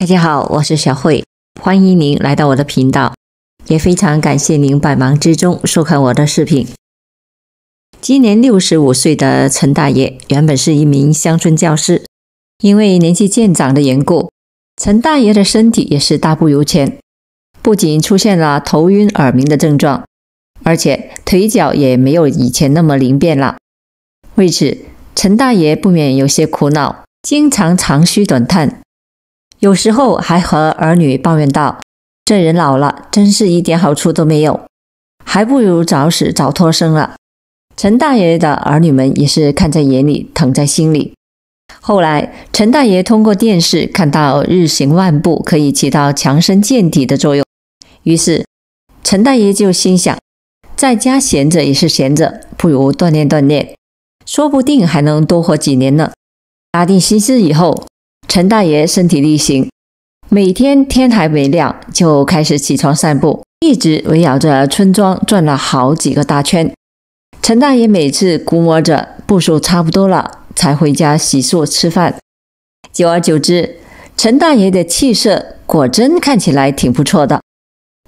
大家好，我是小慧，欢迎您来到我的频道，也非常感谢您百忙之中收看我的视频。今年65岁的陈大爷原本是一名乡村教师，因为年纪渐长的缘故，陈大爷的身体也是大不如前，不仅出现了头晕耳鸣的症状，而且腿脚也没有以前那么灵便了。为此，陈大爷不免有些苦恼，经常长吁短叹，有时候还和儿女抱怨道：这人老了，真是一点好处都没有，还不如早死早脱生了。陈大爷的儿女们也是看在眼里，疼在心里。后来，陈大爷通过电视看到日行万步可以起到强身健体的作用，于是陈大爷就心想，在家闲着也是闲着，不如锻炼锻炼，说不定还能多活几年呢。打定心思以后，陈大爷身体力行，每天天还没亮就开始起床散步，一直围绕着村庄转了好几个大圈。陈大爷每次估摸着步数差不多了，才回家洗漱吃饭。久而久之，陈大爷的气色果真看起来挺不错的。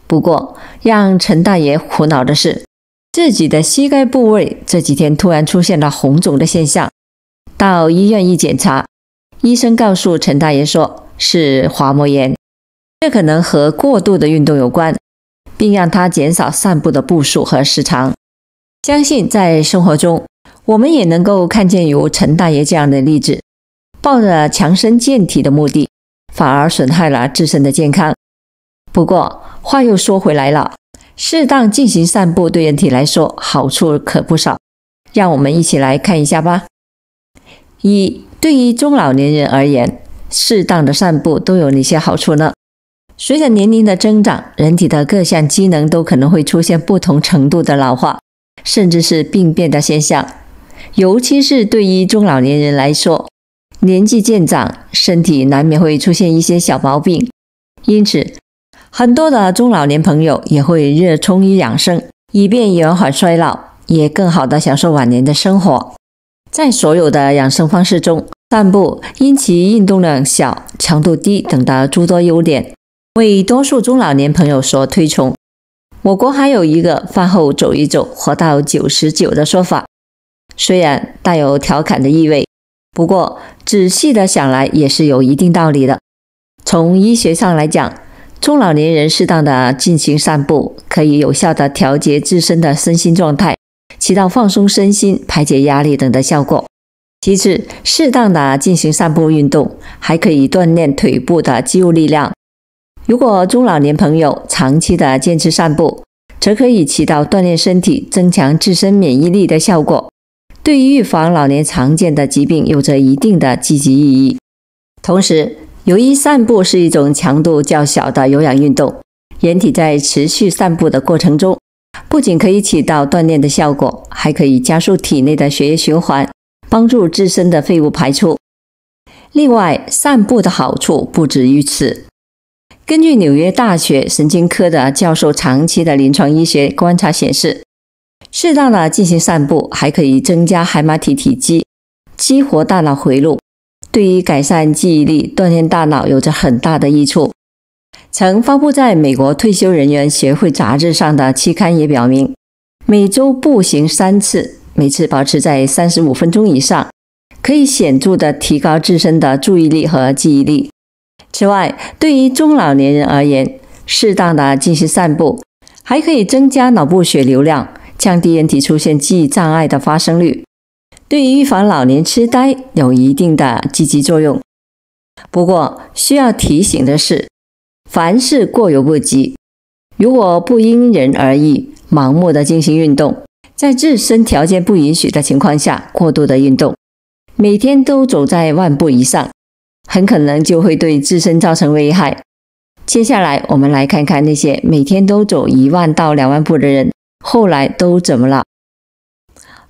不过，让陈大爷苦恼的是，自己的膝盖部位这几天突然出现了红肿的现象。到医院一检查，医生告诉陈大爷说是滑膜炎，这可能和过度的运动有关，并让他减少散步的步数和时长。相信在生活中，我们也能够看见有陈大爷这样的例子，抱着强身健体的目的，反而损害了自身的健康。不过话又说回来了，适当进行散步对人体来说好处可不少，让我们一起来看一下吧。对于中老年人而言，适当的散步都有哪些好处呢？随着年龄的增长，人体的各项机能都可能会出现不同程度的老化，甚至是病变的现象。尤其是对于中老年人来说，年纪渐长，身体难免会出现一些小毛病，因此很多的中老年朋友也会热衷于养生，以便延缓衰老，也更好地享受晚年的生活。在所有的养生方式中，散步因其运动量小、强度低等的诸多优点，为多数中老年朋友所推崇。我国还有一个饭后走一走，活到99的说法，虽然带有调侃的意味，不过仔细的想来也是有一定道理的。从医学上来讲，中老年人适当的进行散步，可以有效的调节自身的身心状态，起到放松身心、排解压力等的效果。其次，适当的进行散步运动，还可以锻炼腿部的肌肉力量。如果中老年朋友长期的坚持散步，则可以起到锻炼身体、增强自身免疫力的效果，对于预防老年常见的疾病有着一定的积极意义。同时，由于散步是一种强度较小的有氧运动，人体在持续散步的过程中，不仅可以起到锻炼的效果，还可以加速体内的血液循环，帮助自身的废物排出。另外，散步的好处不止于此。根据纽约大学神经科的教授长期的临床医学观察显示，适当的进行散步还可以增加海马体体积，激活大脑回路，对于改善记忆力、锻炼大脑有着很大的益处。曾发布在美国退休人员协会杂志上的期刊也表明，每周步行3次，每次保持在35分钟以上，可以显著地提高自身的注意力和记忆力。此外，对于中老年人而言，适当的进行散步，还可以增加脑部血流量，降低人体出现记忆障碍的发生率，对于预防老年痴呆有一定的积极作用。不过，需要提醒的是，凡事过犹不及，如果不因人而异，盲目的进行运动，在自身条件不允许的情况下过度的运动，每天都走在10000步以上，很可能就会对自身造成危害。接下来我们来看看那些每天都走10000到2万步的人，后来都怎么了。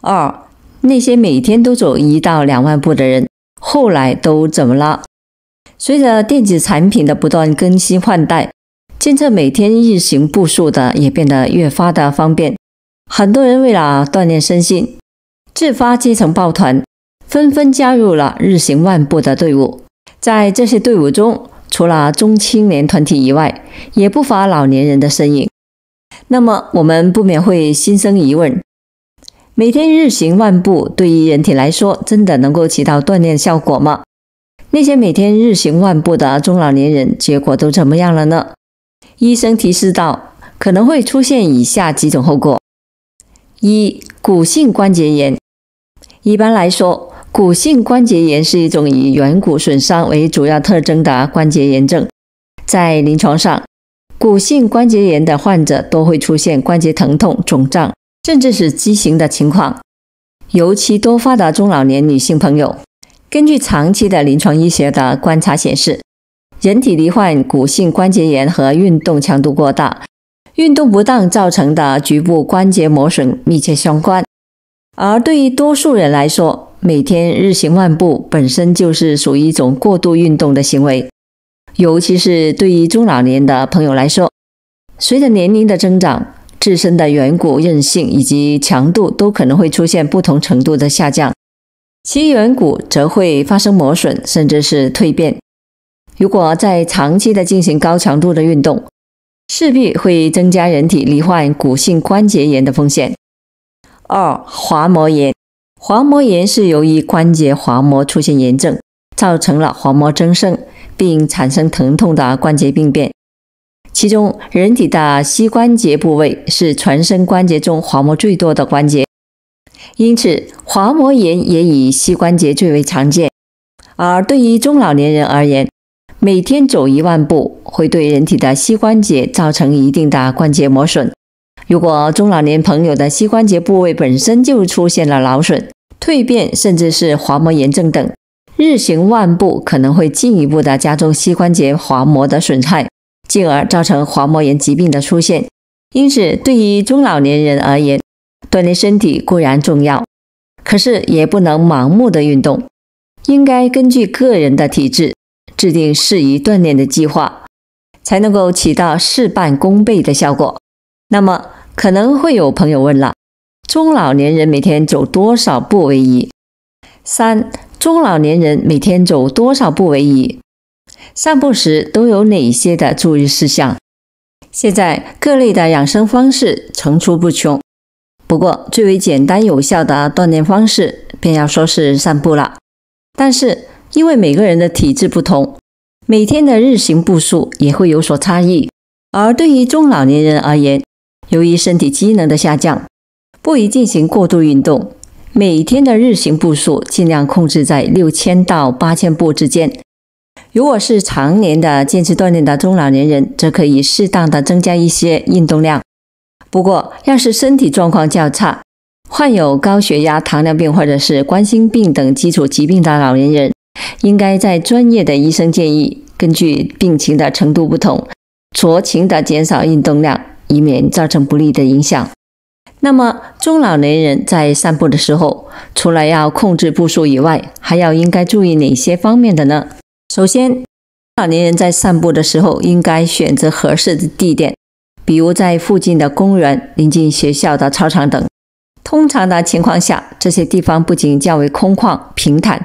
2. 那些每天都走1到2万步的人，后来都怎么了？随着电子产品的不断更新换代，监测每天日行步数的也变得越发的方便。很多人为了锻炼身心，自发结成抱团，纷纷加入了日行10000步的队伍。在这些队伍中，除了中青年团体以外，也不乏老年人的身影。那么我们不免会心生疑问，每天日行万步对于人体来说真的能够起到锻炼效果吗？那些每天日行万步的中老年人结果都怎么样了呢？医生提示到，可能会出现以下几种后果。一、骨性关节炎。一般来说，骨性关节炎是一种以软骨损伤为主要特征的关节炎症。在临床上，骨性关节炎的患者都会出现关节疼痛、肿胀，甚至是畸形的情况。尤其多发的中老年女性朋友，根据长期的临床医学的观察显示，人体罹患骨性关节炎和运动强度过大、运动不当造成的局部关节磨损密切相关。而对于多数人来说，每天日行万步本身就是属于一种过度运动的行为。尤其是对于中老年的朋友来说，随着年龄的增长，自身的软骨韧性以及强度都可能会出现不同程度的下降，其软骨则会发生磨损，甚至是蜕变。如果再长期的进行高强度的运动，势必会增加人体罹患骨性关节炎的风险。二、滑膜炎。滑膜炎是由于关节滑膜出现炎症，造成了滑膜增生，并产生疼痛的关节病变。其中，人体的膝关节部位是全身关节中滑膜最多的关节，因此滑膜炎也以膝关节最为常见。而对于中老年人而言，每天走1万步会对人体的膝关节造成一定的关节磨损。如果中老年朋友的膝关节部位本身就出现了劳损、蜕变，甚至是滑膜炎症等，日行万步可能会进一步的加重膝关节滑膜的损害，进而造成滑膜炎疾病的出现。因此，对于中老年人而言，锻炼身体固然重要，可是也不能盲目的运动，应该根据个人的体质制定适宜锻炼的计划，才能够起到事半功倍的效果。那么可能会有朋友问了，中老年人每天走多少步为宜？三、中老年人每天走多少步为宜？散步时都有哪些的注意事项？现在各类的养生方式层出不穷，不过最为简单有效的锻炼方式便要说是散步了。但是因为每个人的体质不同，每天的日行步数也会有所差异。而对于中老年人而言，由于身体机能的下降，不宜进行过度运动，每天的日行步数尽量控制在6000到8000步之间。如果是常年的坚持锻炼的中老年人，则可以适当的增加一些运动量。不过，要是身体状况较差，患有高血压、糖尿病或者是冠心病等基础疾病的老年人，应该在专业的医生建议，根据病情的程度不同，酌情的减少运动量，以免造成不利的影响。那么中老年人在散步的时候，除了要控制步数以外，还要应该注意哪些方面的呢？首先，老年人在散步的时候应该选择合适的地点，比如在附近的公园、临近学校的操场等。通常的情况下，这些地方不仅较为空旷平坦，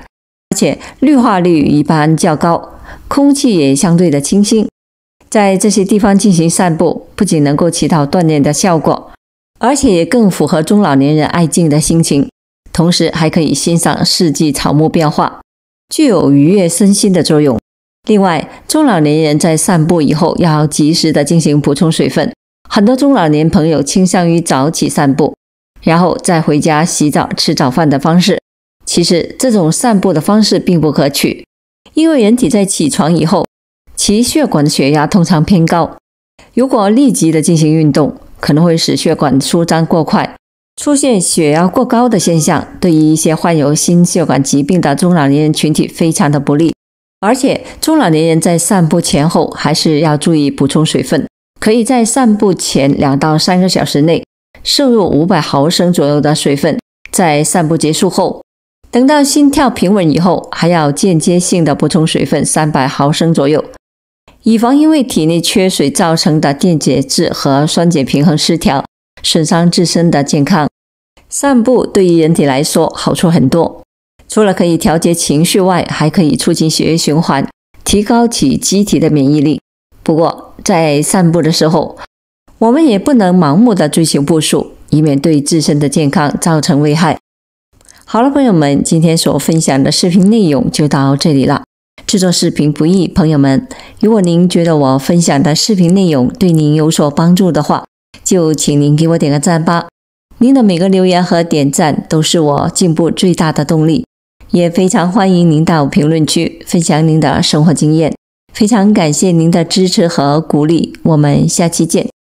而且绿化率一般较高，空气也相对的清新。在这些地方进行散步，不仅能够起到锻炼的效果，而且也更符合中老年人爱静的心情，同时还可以欣赏四季草木变化，具有愉悦身心的作用。另外，中老年人在散步以后要及时的进行补充水分。很多中老年朋友倾向于早起散步，然后再回家洗澡吃早饭的方式。其实这种散步的方式并不可取，因为人体在起床以后，其血管的血压通常偏高，如果立即的进行运动，可能会使血管舒张过快，出现血压过高的现象，对于一些患有心血管疾病的中老年人群体非常的不利。而且中老年人在散步前后还是要注意补充水分，可以在散步前2到3个小时内摄入500毫升左右的水分，在散步结束后，等到心跳平稳以后，还要间接性的补充水分300毫升左右，以防因为体内缺水造成的电解质和酸碱平衡失调，损伤自身的健康。散步对于人体来说好处很多，除了可以调节情绪外，还可以促进血液循环，提高起机体的免疫力。不过，在散步的时候，我们也不能盲目的追求步数，以免对自身的健康造成危害。好了，朋友们，今天所分享的视频内容就到这里了。制作视频不易，朋友们，如果您觉得我分享的视频内容对您有所帮助的话，就请您给我点个赞吧。您的每个留言和点赞都是我进步最大的动力，也非常欢迎您到评论区分享您的生活经验。非常感谢您的支持和鼓励，我们下期见。